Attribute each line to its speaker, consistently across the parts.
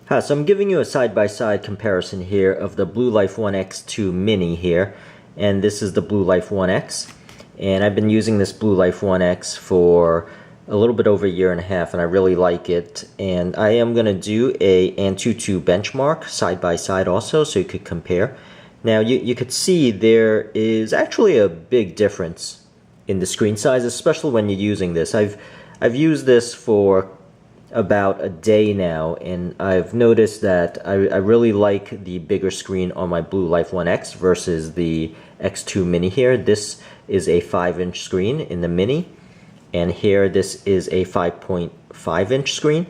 Speaker 1: Hi, so I'm giving you a side-by-side comparison here of the Blue Life 1X2 Mini here, and this is the Blue Life 1X, and I've been using this Blue Life 1X for a little bit over a year and a half, and I really like it. And I am going to do a Antutu benchmark side-by-side also, so you could compare. Now you could see there is actually a big difference in the screen size, especially when you're using this. I've used this for about a day now, and I've noticed that I really like the bigger screen on my Blue Life 1X versus the X2 Mini here. This is a 5-inch screen in the Mini, and here this is a 5.5-inch screen.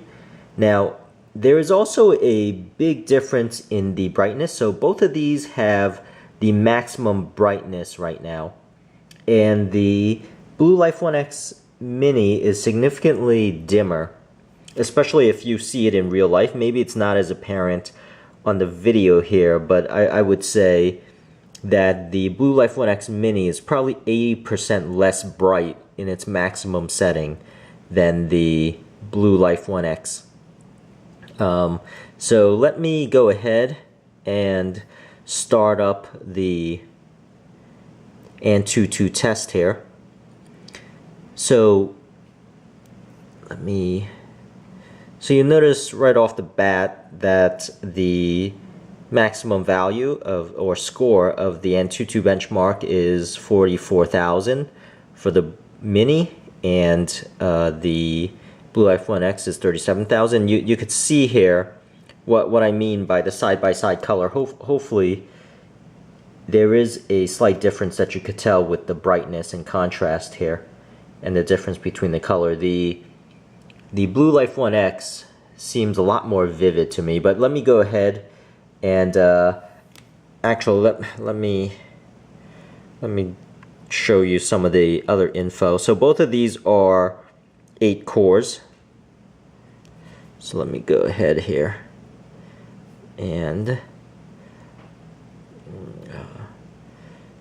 Speaker 1: Now there is also a big difference in the brightness, so both of these have the maximum brightness right now, and the Blue Life 1X Mini is significantly dimmer, especially if you see it in real life. Maybe it's not as apparent on the video here, but I would say that the Blue Life 1X Mini is probably 80% less bright in its maximum setting than the Blue Life 1X. So let me go ahead and start up the Antutu test here. So you notice right off the bat that the maximum value of or score of the Antutu benchmark is 44,000 for the Mini, and the Blue Life 1X is 37,000. You could see here what I mean by the side-by-side color. Hopefully there is a slight difference that you could tell with the brightness and contrast here, and the difference between the color. The Blue Life 1X seems a lot more vivid to me, but let me go ahead and actually let me show you some of the other info. So both of these are 8 cores. So let me go ahead here and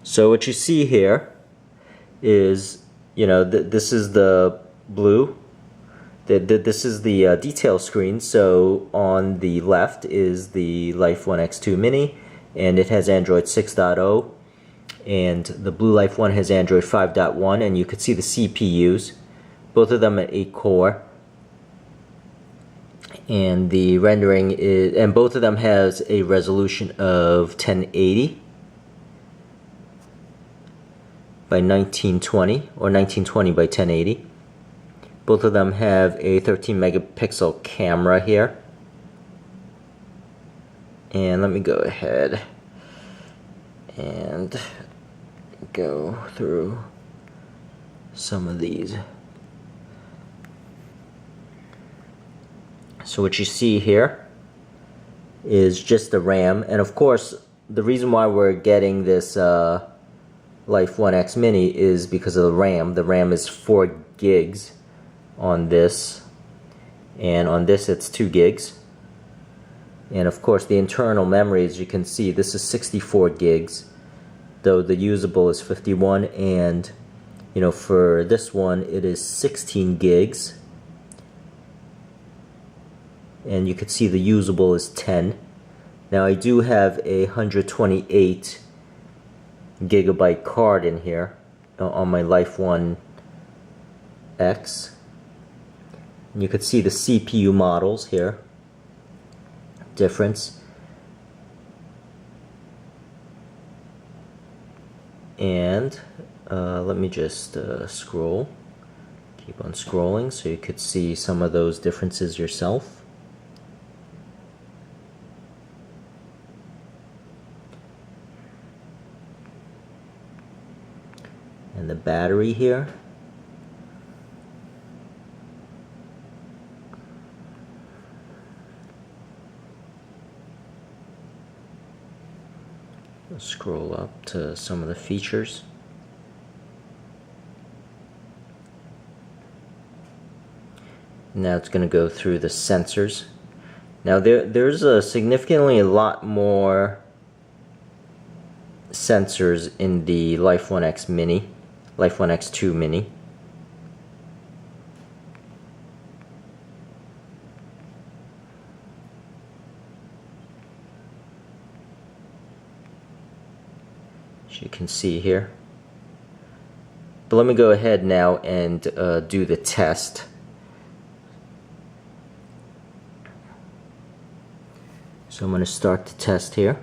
Speaker 1: so what you see here is, this is the blue. This is the detail screen. So on the left is the Life 1X2 Mini, and it has Android 6.0, and the Blue Life 1 has Android 5.1, and you could see the CPUs, both of them at 8 core, and the rendering is, and both of them has a resolution of 1080 by 1920 or 1920 by 1080. Both of them have a 13 megapixel camera here. And let me go ahead and go through some of these. So what you see here is just the RAM, and of course the reason why we're getting this Life 1X Mini is because of the RAM. The RAM is 4 gigs on this, and on this it's 2 gigs. And of course the internal memory, as you can see, this is 64 gigs, though the usable is 51, and for this one it is 16 gigs, and you can see the usable is 10. Now I do have a 128 gigabyte card in here on my Life 1X. You could see the CPU models here, difference. And let me just scroll, keep on scrolling so you could see some of those differences yourself. And the battery here. Scroll up to some of the features. Now it's going to go through the sensors. Now there's significantly a lot more sensors in the Life 1X Mini, Life 1X2 Mini. as you can see here. But let me go ahead now and do the test. So I'm going to start the test here.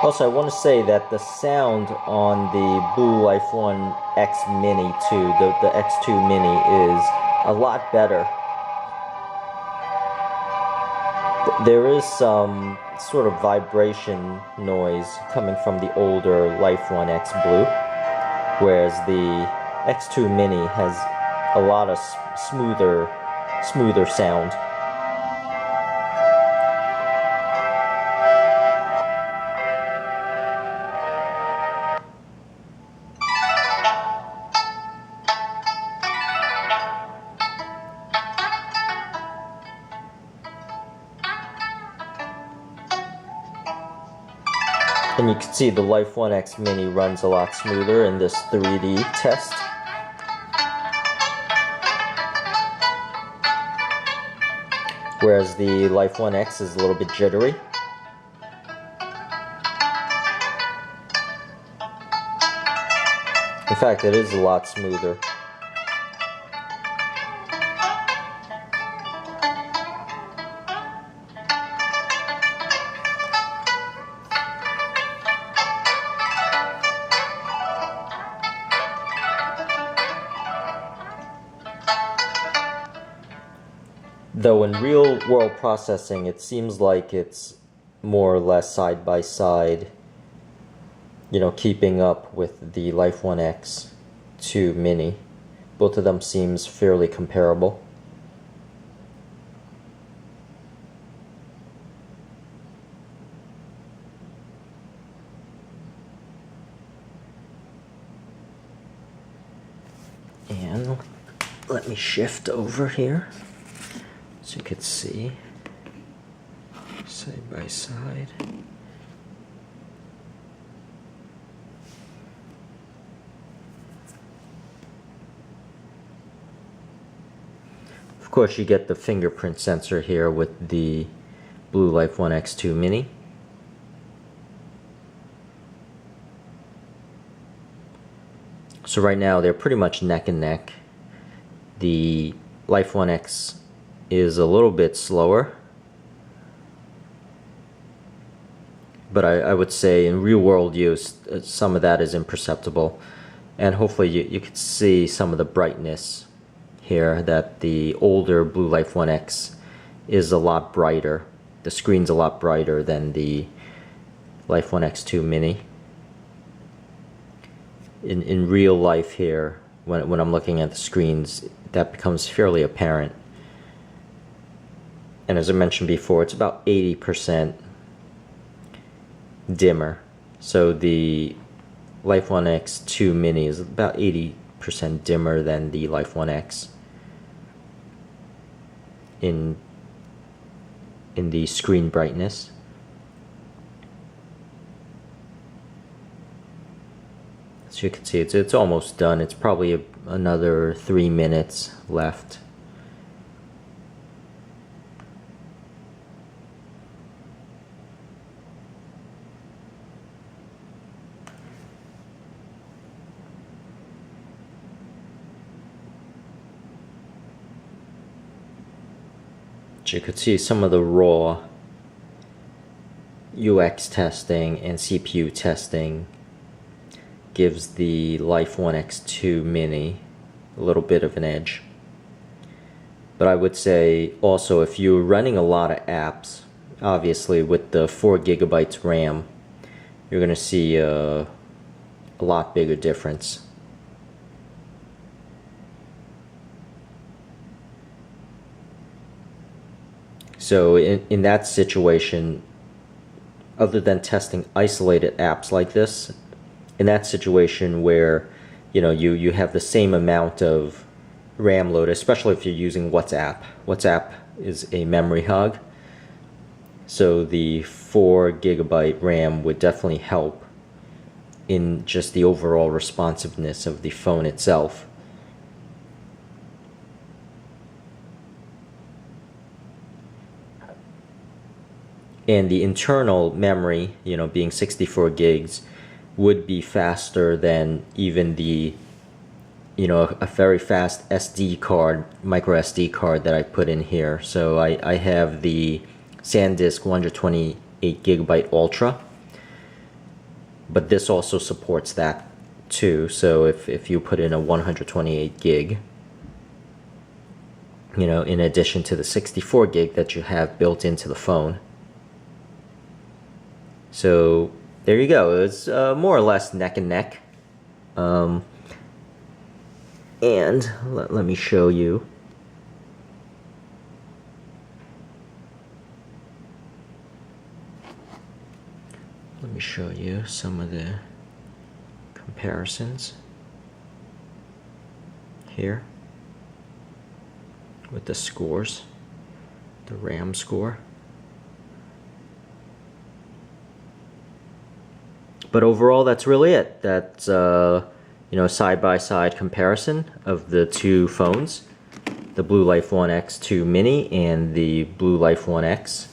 Speaker 1: Also, I want to say that the sound on the Blue Life 1X Mini 2, the X2 Mini, is a lot better. There is some sort of vibration noise coming from the older Life 1X Blue, whereas the X2 Mini has a lot of smoother sound. And you can see the Life 1X Mini runs a lot smoother in this 3D test. Whereas the Life 1X is a little bit jittery. In fact, it is a lot smoother. Though in real world processing, it seems like it's more or less side by side, keeping up with the Life 1X 2 Mini. Both of them seems fairly comparable. And let me shift over here so you can see side by side. Of course, you get the fingerprint sensor here with the Blue Life 1X2 Mini. So right now they're pretty much neck and neck. The Life 1X is a little bit slower, but I would say in real world use some of that is imperceptible, and hopefully you could see some of the brightness here, that the older Blue Life 1X is a lot brighter. The screen's a lot brighter than the Life 1X2 Mini. In real life here, when I'm looking at the screens, that becomes fairly apparent. And as I mentioned before, it's about 80% dimmer. So the Life 1X 2 Mini is about 80% dimmer than the Life 1X in the screen brightness. So you can see it's almost done. It's probably another 3 minutes left. You could see some of the raw UX testing and CPU testing gives the Life 1X2 Mini a little bit of an edge. But I would say also, if you're running a lot of apps, obviously with the 4 gigabytes RAM, you're going to see a lot bigger difference. So in that situation, other than testing isolated apps like this, in that situation where you have the same amount of RAM load, especially if you're using WhatsApp. WhatsApp is a memory hog, so the 4 GB RAM would definitely help in just the overall responsiveness of the phone itself. And the internal memory, being 64 gigs, would be faster than even the, a very fast SD card, micro SD card that I put in here. So I have the SanDisk 128 GB Ultra, but this also supports that too. So if you put in a 128 gig, in addition to the 64 gig that you have built into the phone. So there you go. It's more or less neck and neck. And let me show you. Let me show you some of the comparisons here with the scores, the RAM score. But overall, that's really it. That's side-by-side comparison of the two phones, the Blue Life 1X2 Mini and the Blue Life 1X.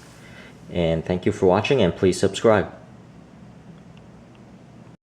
Speaker 1: And thank you for watching, and please subscribe.